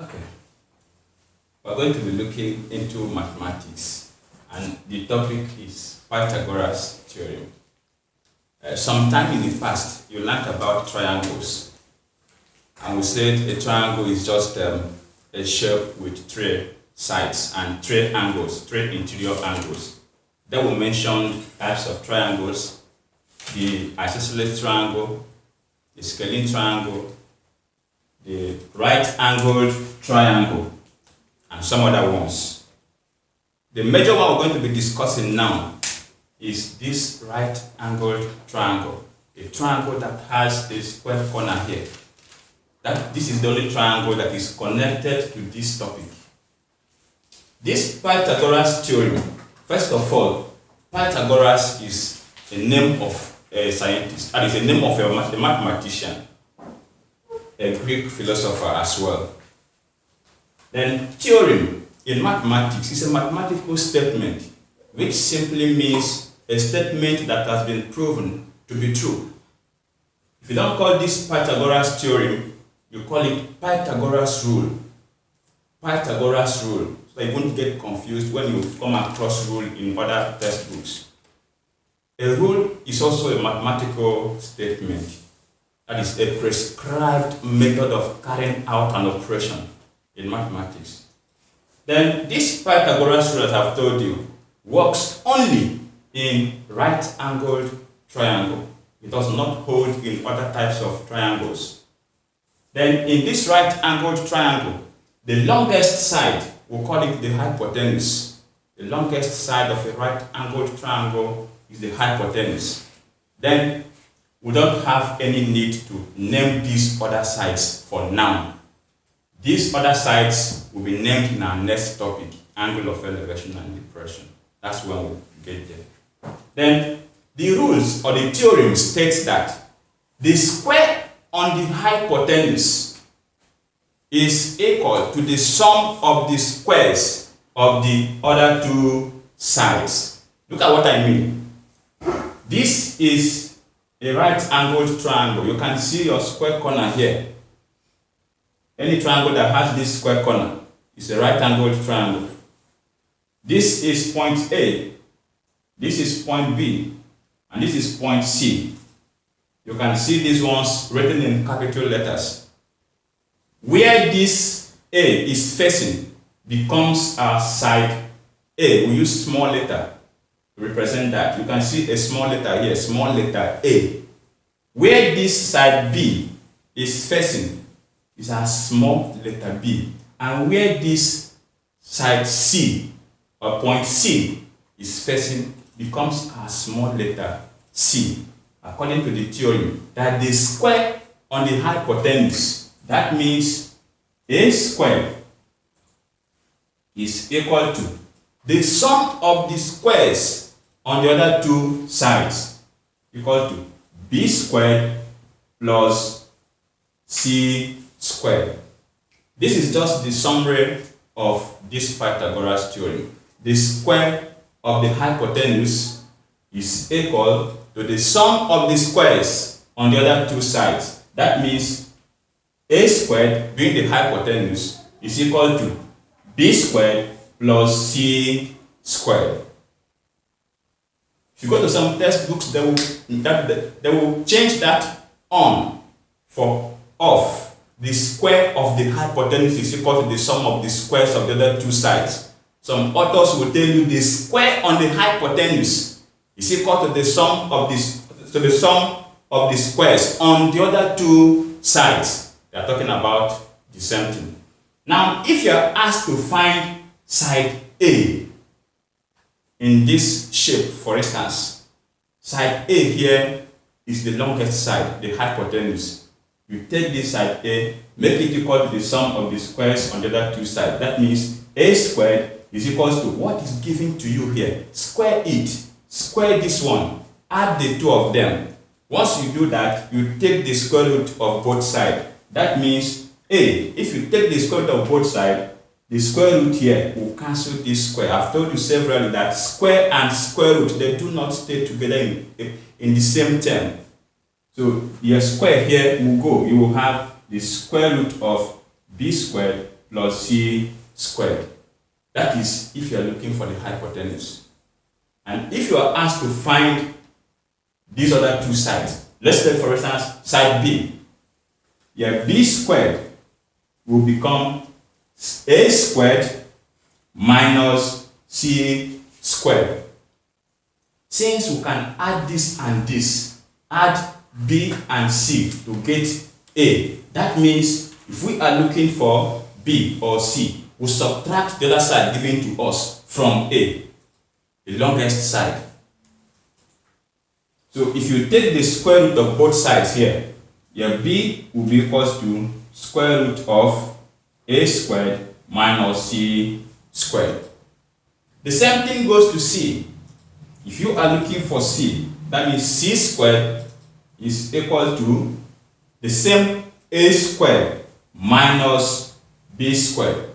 Okay, we're going to be looking into mathematics, and the topic is Pythagoras theorem. Sometime in the past, you learned about triangles, and we said a triangle is just a shape with three sides and three angles, three interior angles. Then we mentioned types of triangles: the isosceles triangle, the scalene triangle, the right-angled triangle, and some other ones. The major one we're going to be discussing now is this right-angled triangle, a triangle that has a square corner here. This is the only triangle that is connected to this topic. This Pythagoras theorem, first of all, Pythagoras is a name of a scientist, that is a name of a mathematician, a Greek philosopher as well. Then theorem in mathematics is a mathematical statement which simply means a statement that has been proven to be true. If you don't call this Pythagoras theorem, you call it Pythagoras rule. Pythagoras rule, so you won't get confused when you come across rule in other textbooks. A rule is also a mathematical statement. That is a prescribed method of carrying out an operation in mathematics. Then this Pythagoras rule that I've told you works only in right-angled triangle. It does not hold in other types of triangles. Then in this right-angled triangle, the longest side, we'll call it the hypotenuse. The longest side of a right-angled triangle is the hypotenuse. Then we don't have any need to name these other sides for now. These other sides will be named in our next topic, angle of elevation and depression. That's when we'll get there. Then the rules or the theorem states that the square on the hypotenuse is equal to the sum of the squares of the other two sides. Look at what I mean. This is a right-angled triangle. You can see your square corner here. Any triangle that has this square corner is a right-angled triangle. This is point A, this is point B, and this is point C. You can see these ones written in capital letters. Where this A is facing becomes our side A. We use small letter to represent that. You can see a small letter here, small letter A. Where this side B is facing is a small letter B. And where this side C, or point C, is facing becomes a small letter C. According to the theorem, that the square on the hypotenuse, that means A squared is equal to the sum of the squares on the other two sides, equal to B squared plus C squared. This is just the summary of this Pythagoras theorem. The square of the hypotenuse is equal to the sum of the squares on the other two sides. That means A squared, being the hypotenuse, is equal to B squared plus C squared. If you go to some textbooks, they will change that on for off. The square of the hypotenuse is equal to the sum of the squares of the other two sides. Some authors will tell you the square on the hypotenuse is equal to the sum of the squares on the other two sides. They are talking about the same thing. Now, if you are asked to find side A in this shape, for instance, side A here is the longest side, the hypotenuse. You take this side A, make it equal to the sum of the squares on the other two sides. That means A squared is equal to what is given to you here. Square it. Square this one. Add the two of them. Once you do that, you take the square root of both sides. That means A. If you take the square root of both sides, the square root here will cancel this square. I've told you severally that square and square root, they do not stay together in the same term. So your square here will go. You will have the square root of b squared plus c squared. That is if you are looking for the hypotenuse. And if you are asked to find these other two sides, let's take for instance side B. Yeah, b squared will become a squared minus c squared. Since we can add this and this, add b and c to get a, that means if we are looking for b or c, we subtract the other side given to us from a, the longest side. So if you take the square root of both sides here, your b will be equals to square root of a squared minus c squared. The same thing goes to c. If you are looking for c, that means c squared is equal to the same a squared minus b squared.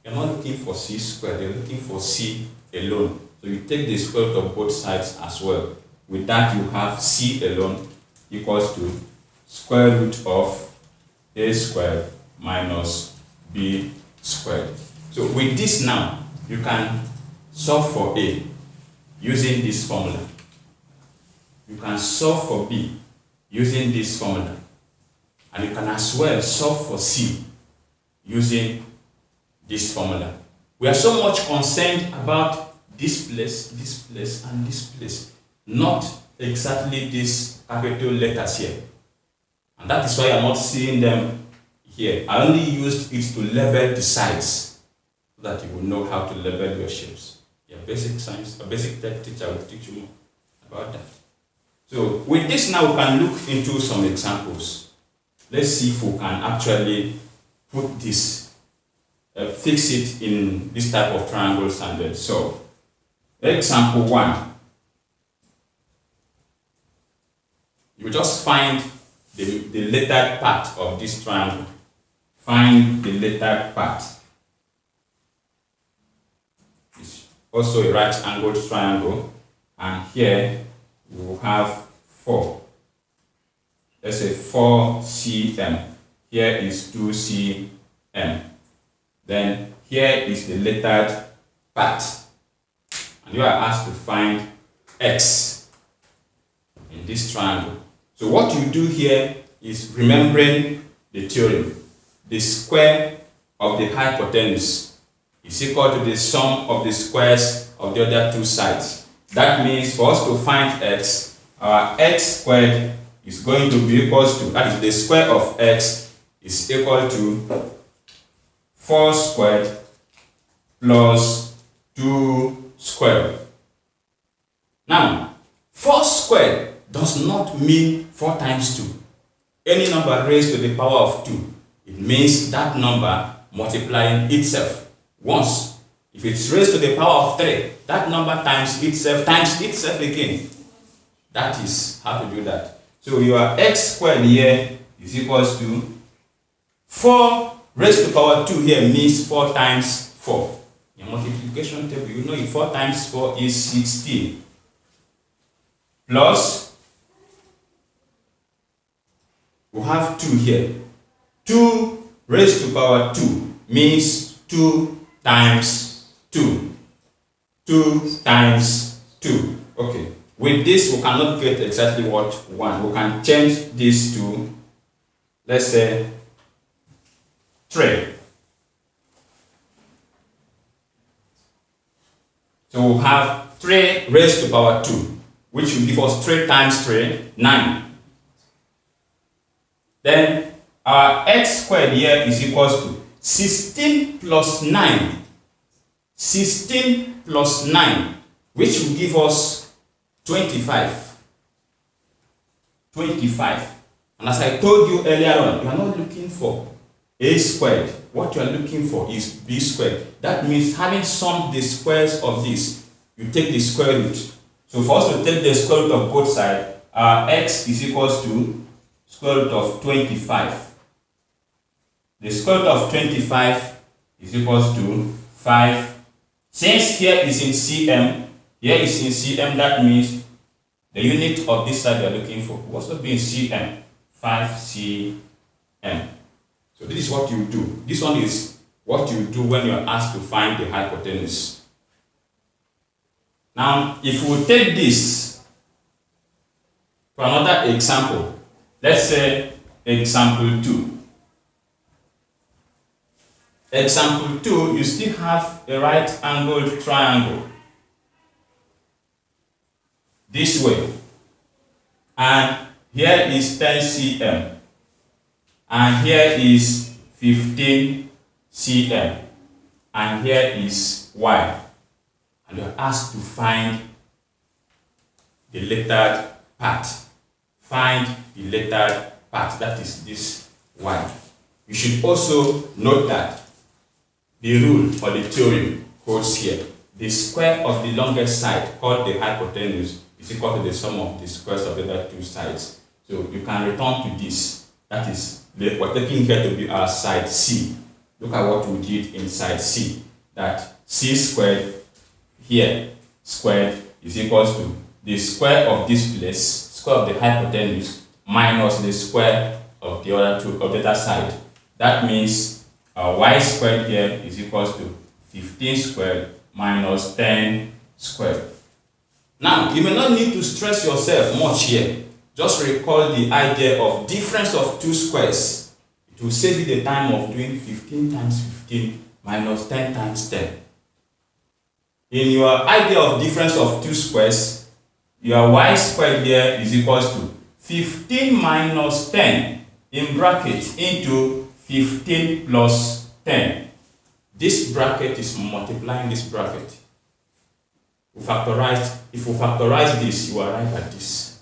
You're not looking for c squared, you're looking for c alone. So you take the square root of both sides as well. With that you have c alone equals to square root of a squared minus b squared. So with this now, you can solve for a using this formula. You can solve for b using this formula. And you can as well solve for c using this formula. We are so much concerned about this place, and this place, not exactly these capital letters here. And that is why I'm not seeing them here. I only used it to label the sides so that you will know how to label your shapes. Your basic science, a basic tech teacher will teach you more about that. So with this now, we can look into some examples. Let's see if we can actually put this, fix it in this type of triangles and then solve. Example 1. You just find the lettered part of this triangle. Find the lettered part. It's also a right angled triangle, and here we will have 4. Let's say 4 cm. Here is 2 cm. Then here is the lettered part. And you are asked to find x in this triangle. So what you do here is remembering the theorem. The square of the hypotenuse is equal to the sum of the squares of the other two sides. That means for us to find x, our x squared is going to be equals to, that is the square of x is equal to 4 squared plus 2 squared. Now, 4 squared does not mean 4 times 2. Any number raised to the power of 2, it means that number multiplying itself once. If it's raised to the power of 3, that number times itself again. That is how to do that. So your x squared here is equals to 4 raised to the power 2 here means 4 times 4. In multiplication table, you know if 4 times 4 is 16. Plus, we have 2 here. 2 raised to power 2 means 2 times 2. 2 times 2. Okay. With this, we cannot get exactly what 1. We can change this to, let's say, 3. So we'll have 3 raised to power 2, which will give us 3 times 3, 9. Then our x squared here is equals to 16 plus 9. 16 plus 9, which will give us 25. 25. And as I told you earlier on, you are not looking for a squared. What you are looking for is b squared. That means having summed the squares of this, you take the square root. So for us to take the square root of both sides, our x is equals to square root of 25. The square root of 25 is equals to 5. Since here is in cm, here is in cm, that means the unit of this side you are looking for will also be in cm. 5 cm. So this is what you do. This one is what you do when you are asked to find the hypotenuse. Now, if we take this for another example, let's say example 2. Example 2, you still have a right angled triangle this way, and here is 10 cm, and here is 15 cm, and here is y, and you're asked to find the lettered part. Find the lettered part, that is this y. You should also note that the rule or the theorem holds here. The square of the longest side, called the hypotenuse, is equal to the sum of the squares of the other two sides. So you can return to this. That is, we're taking here to be our side C. Look at what we did in side C. That C squared here, squared, is equal to the square of this place, square of the hypotenuse, minus the square of the other side. That means y squared here is equal to 15 squared minus 10 squared. Now, you may not need to stress yourself much here. Just recall the idea of difference of two squares. It will save you the time of doing 15 times 15 minus 10 times 10. In your idea of difference of two squares, your y squared here is equal to 15 minus 10 in bracket into 15 plus 10. This bracket is multiplying this bracket. If we factorize this, you arrive at this.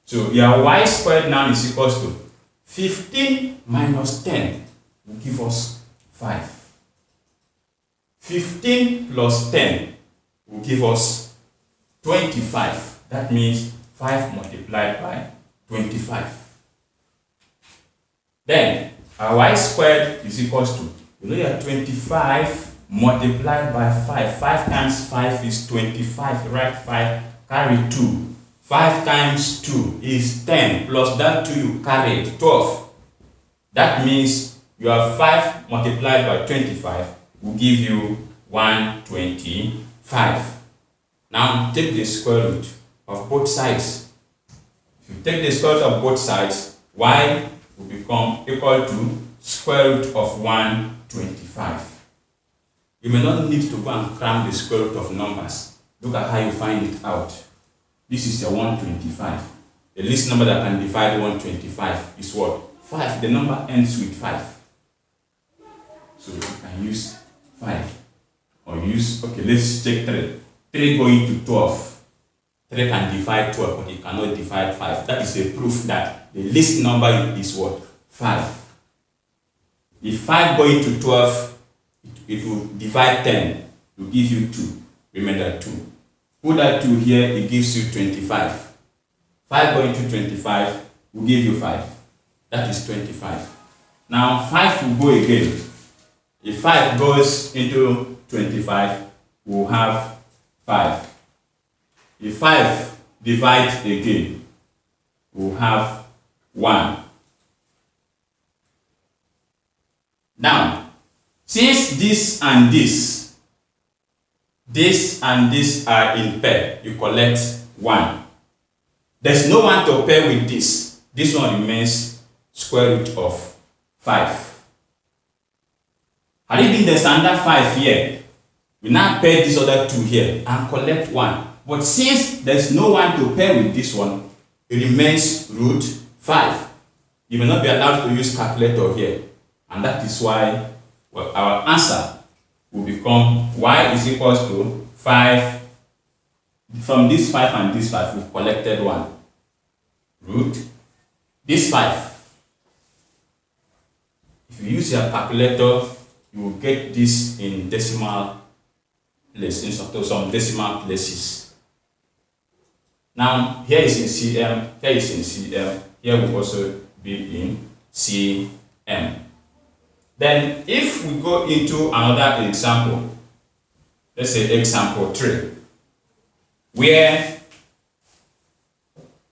So your y squared now is equal to 15 minus 10 will give us 5. 15 plus 10 will give us 25. That means 5 multiplied by 25. Then our y squared is equal to, your 25 multiplied by 5. 5 times 5 is 25. Write 5, carry 2. 5 times 2 is 10, plus that 2 you carried, 12. That means your 5 multiplied by 25 will give you 125. Now take the square root of both sides. If you take the square root of both sides, y will become equal to square root of 125. You may not need to go and cram the square root of numbers. Look at how you find it out. This is your 125. The least number that can divide 125 is what? 5. The number ends with 5. So you can use 5. Or use, okay, let's take 3. 3 going to 12. 3 can divide 12, but it cannot divide 5. That is a proof that the least number is what? 5. If 5 going to 12, it will divide 10. It will give you 2. Remember 2. Put that 2 here, it gives you 25. 5 going to 25 will give you 5. That is 25. Now 5 will go again. If 5 goes into 25, we'll have 5. If 5 divides again, we'll have 1. Now, since this and this are in pair, you collect 1. There's no one to pair with this. This one remains square root of 5. Had it been there's under 5 here, we now pair this other 2 here and collect 1. But since there's no one to pair with this one, it remains root 5. You may not be allowed to use calculator here. And that is why our answer will become y is equal to 5. From this 5 and this 5, we've collected 1. Root this 5. If you use your calculator, you will get this in decimal place, in some decimal places. Now, here is in cm, here is in cm, here will also be in cm. Then, if we go into another example, let's say example 3, where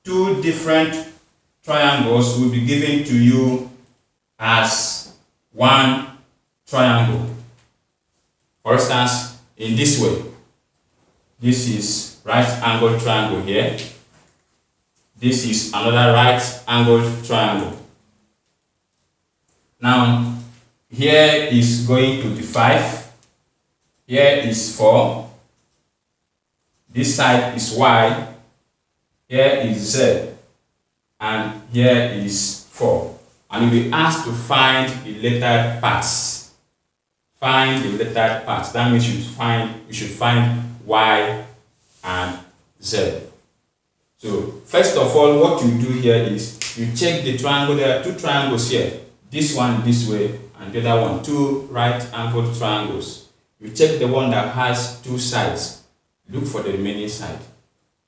2 different triangles will be given to you as one triangle. For instance, in this way, this is right angled triangle here. This is another right angled triangle. Now, here is going to be 5. Here is 4. This side is y. Here is z. And here is 4. And you'll be asked to find the lettered parts. Find the lettered parts. That means you should find y and z. So first of all, what you do here is you check the triangle. There are 2 triangles here. This one this way and the other one. 2 right angled triangles. You check the one that has 2 sides. Look for the remaining side.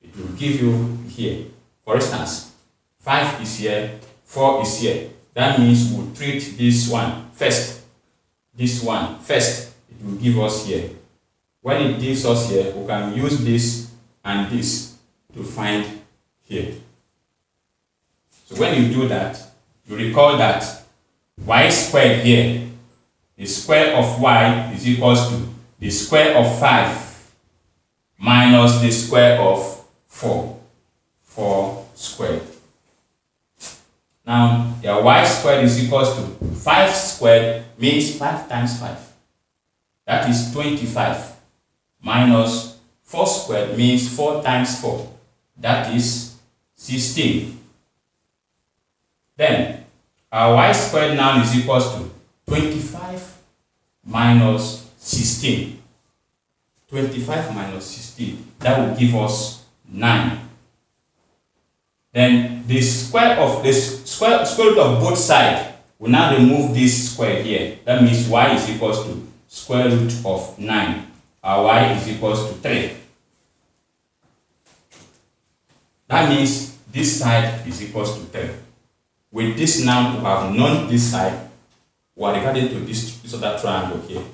It will give you here. For instance, 5 is here, 4 is here. That means we'll treat this one first. This one first. It will give us here. When it gives us here, we can use this and this to find here. So when you do that, you recall that y squared here, the square of y is equals to the square of 5 minus the square of 4. 4 squared. Now, your y squared is equals to 5 squared means 5 times 5. That is 25. Minus 4 squared means 4 times 4. That is 16. Then, our y squared now is equals to 25 minus 16. 25 minus 16. That will give us 9. Then the square root of both sides will now remove this square here. That means y is equals to square root of 9. Our y is equals to 3. That means this side is equals to 3. With this now, we have known this side. We are regarding to this other triangle here.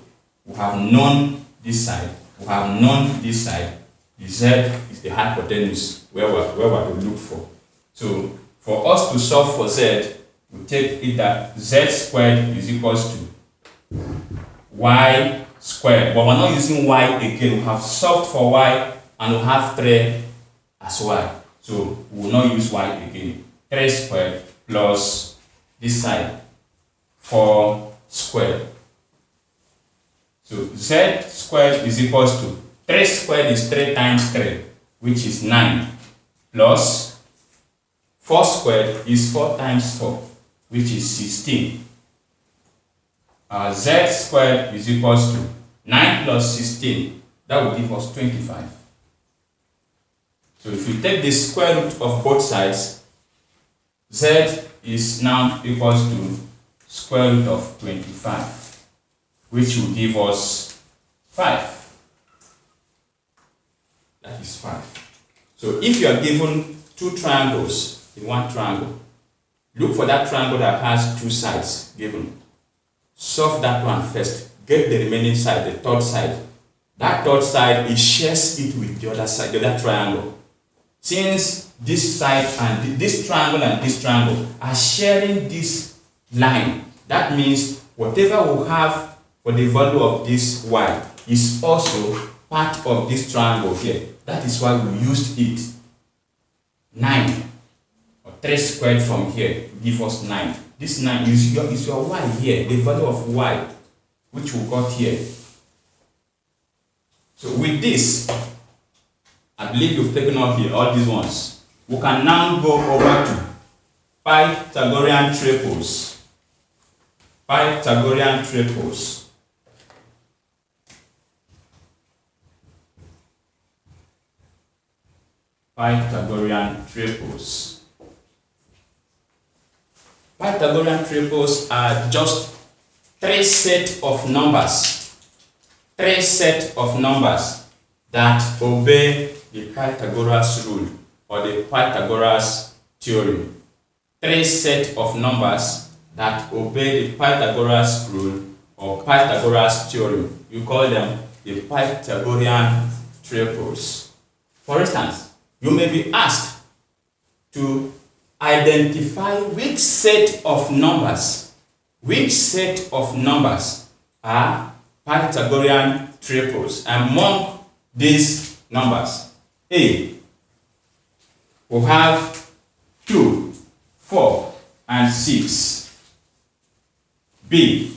We have known this side. We have known this side. The z is the hypotenuse where we are to look for. So for us to solve for z, we take it that z squared is equals to y squared. But we're not using y again. We have solved for y and we have 3 as y. So we will not use y again. 3 squared plus this side 4 squared. So z squared is equals to 3 squared is 3 times 3, which is 9, plus 4 squared is 4 times 4, which is 16. Z squared is equals to 9 plus 16. That will give us 25. So if you take the square root of both sides, z is now equals to square root of 25, which will give us 5. That is 5. So if you are given 2 triangles in one triangle, look for that triangle that has 2 sides given. Solve that one first. Get the remaining side, the third side. That third side, it shares it with the other side, the other triangle. Since this side and this triangle are sharing this line, that means whatever we have for the value of this y is also part of this triangle here. That is why we used it. 9 or 3 squared from here to give us 9. This 9 is your y here, the value of y, which we got here. So with this, I believe you've taken off here all these ones. We can now go over to Pythagorean triples. Pythagorean triples. Pythagorean triples. Pythagorean triples are just 3 sets of numbers. 3 sets of numbers that obey the Pythagoras rule or the Pythagoras theorem. 3 sets of numbers that obey the Pythagoras rule or Pythagoras theorem. You call them the Pythagorean triples. For instance, you may be asked to identify which set of numbers which set of numbers are Pythagorean triples? Among these numbers, A, we have 2, 4, and 6. B,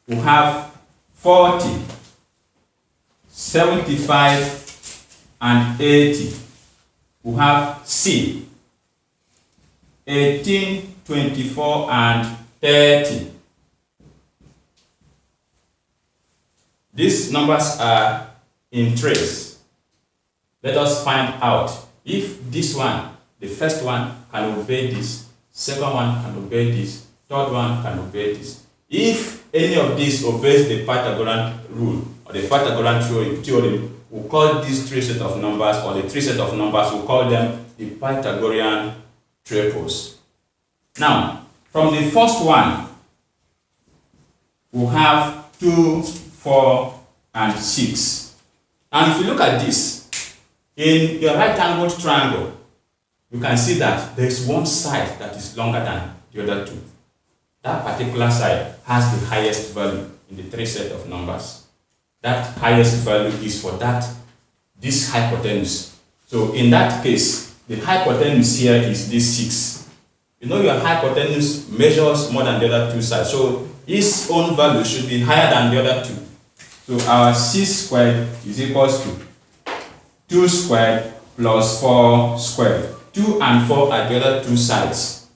we have 40, 75, and 80. We have C, 18, 24, and 30. These numbers are in trace. Let us find out if this one, the first one, can obey this, second one can obey this, third one can obey this. If any of these obeys the Pythagorean rule or the Pythagorean theorem, we'll call these three sets of numbers, or the three sets of numbers, we'll call them the Pythagorean triples. Now, from the first one, we'll have 2, 4, and 6. And if you look at this, in your right-angled triangle, you can see that there is one side that is longer than the other two. That particular side has the highest value in the three set of numbers. That highest value is for this hypotenuse. So in that case, the hypotenuse here is this 6. You know your hypotenuse measures more than the other two sides. So its own value should be higher than the other two. So our 6 squared is equals to 2 squared plus 4 squared. 2 and 4 are the other two sides.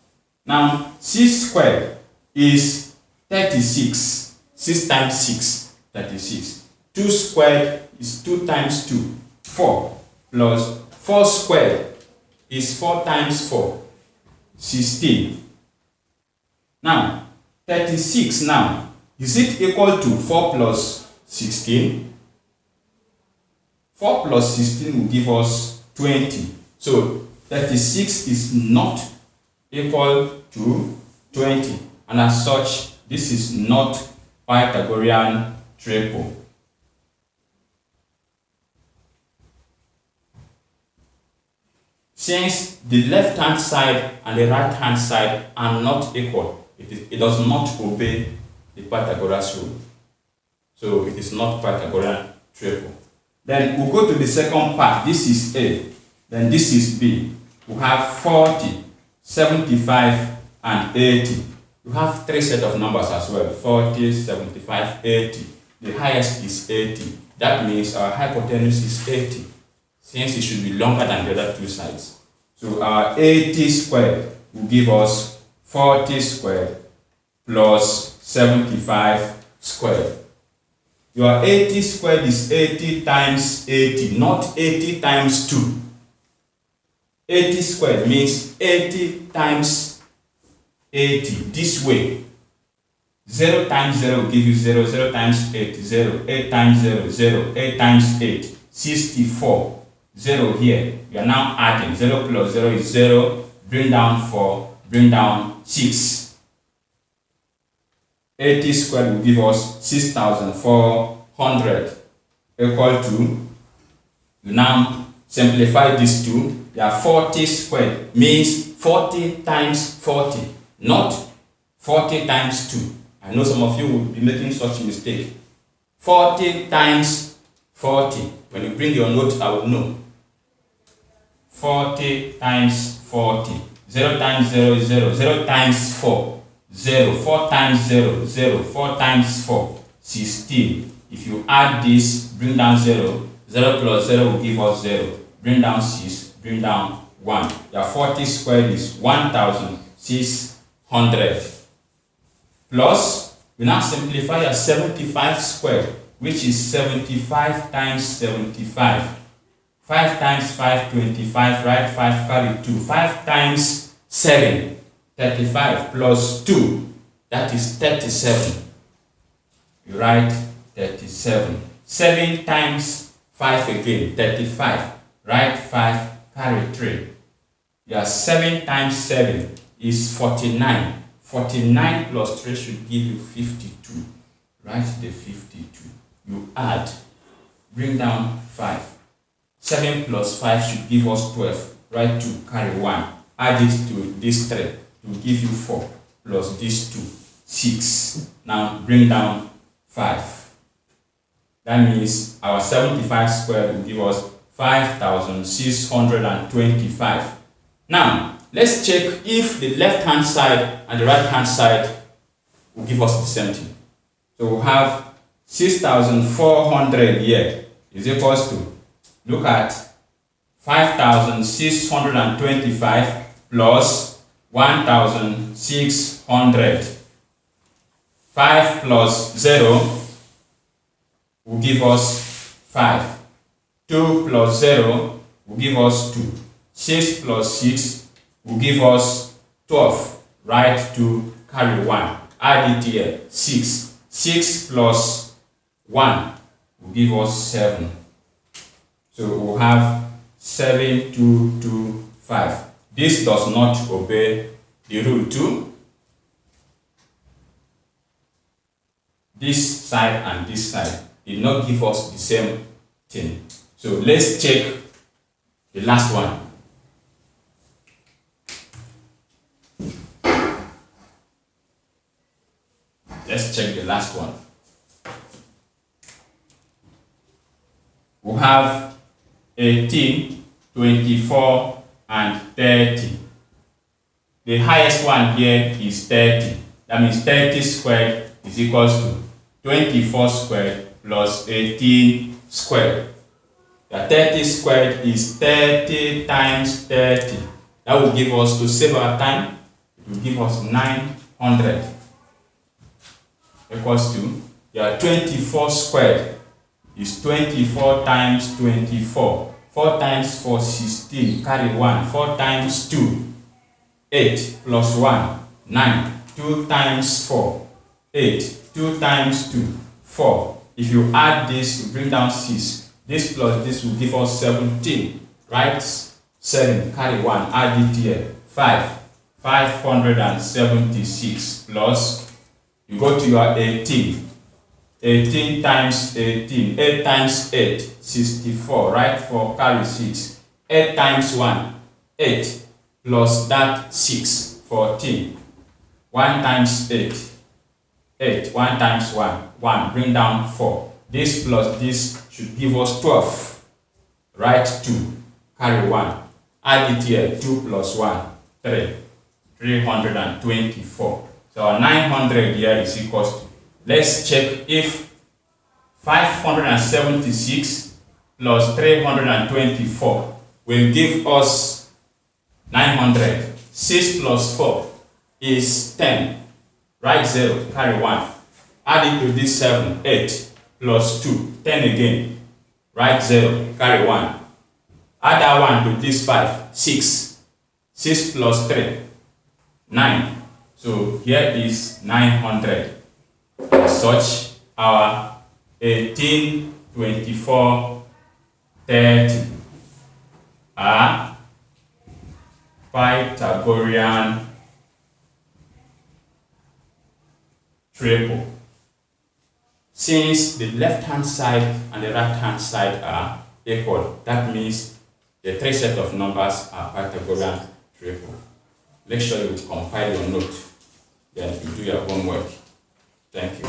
Now 6 squared is 36. 6 times 6, 36. 2 squared is 2 times 2, 4, plus 4 squared is 4 times 4, 16. Now, 36 now, is it equal to 4 plus 16? 4 plus 16 will give us 20. So, 36 is not equal to 20. And as such, this is not Pythagorean triple. Since the left-hand side and the right-hand side are not equal, it does not obey the Pythagoras rule. So it is not Pythagorean triple. Then we'll go to the second part. This is A. Then this is B. We have 40, 75, and 80. We have three sets of numbers as well. 40, 75, 80. The highest is 80. That means our hypotenuse is 80. Since it should be longer than the other two sides. So our 80 squared will give us 40 squared plus 75 squared. Your 80 squared is 80 times 80, not 80 times 2. 80 squared means 80 times 80, this way. 0 times 0 will give you 0, 0 times 8, 0, 8 times 0, 0, 8 times 8, 64. 0 here, we are now adding 0 plus 0 is 0, bring down 4, bring down 6. 80 squared will give us 6,400 equal to, you now simplify these two, they are 40 squared means 40 times 40, not 40 times 2. I know some of you will be making such a mistake. 40 times 40, when you bring your note I will know. 40 times 40. 0 times 0 is 0. 0 times 4. 0. 4 times 0. 0. 4 times 4. 16. If you add this, bring down 0. 0 plus 0 will give us 0. Bring down 6. Bring down 1. Your 40 squared is 1,600. Plus, we now simplify your 75 squared, which is 75 times 75. 5 times 5, 25, right? 5 carry 2. 5 times 7, 35, plus 2, that is 37. You write 37. 7 times 5 again, 35. Write 5, carry 3. Your 7 times 7 is 49. 49 plus 3 should give you 52. Write the 52. You add, bring down 5. 7 plus 5 should give us 12. Write 2, carry 1. Add it to this 3. It will give you 4 plus this 2. 6. Now bring down 5. That means our 75 squared will give us 5,625. Now, let's check if the left hand side and the right hand side will give us the same thing. So we'll have 6,400 here is equals to, look at 5,625 plus 1,600. 5 plus 0 will give us 5. 2 plus 0 will give us 2. 6 plus 6 will give us 12. Right to carry 1. Add it here. 6. 6 plus 1 will give us 7. So we'll have 7225. This does not obey the rule 2. This side and this side did not give us the same thing. So let's check the last one. Let's check the last one. We have 18, 24, and 30. The highest one here is 30. That means 30 squared is equals to 24 squared plus 18 squared. The 30 squared is 30 times 30. That will give us, to save our time, it will give us 900. Equals to, 24 squared is 24 times 24. 4 times 4, 16. Carry 1. 4 times 2, 8 plus 1, 9. 2 times 4, 8. 2 times 2, 4. If you add this, you bring down 6. This plus this will give us 17. Right? 7. Carry 1. Add it here. 5. 576 plus, you go to your 18. 18 times 18. 8 times 8. 64. Right? 4. Carry 6. 8 times 1. 8. Plus that 6. 14. 1 times 8. 8. 1 times 1. 1. Bring down 4. This plus this should give us 12. Right? 2. Carry 1. Add it here. 2 plus 1. 3. 324. So our 900 here is equals to, let's check if 576 plus 324 will give us 900. 6 plus 4 is 10. Write 0, carry 1. Add it to this 7, 8 plus 2, 10 again. Write 0, carry 1. Add that 1 to this 5, 6. 6 plus 3, 9. So here is 900. As such, our 18, 24, 30 are Pythagorean triple. Since the left hand side and the right hand side are equal, that means the 3 sets of numbers are Pythagorean triple. Make sure you compile your note, then you do your homework. Thank you.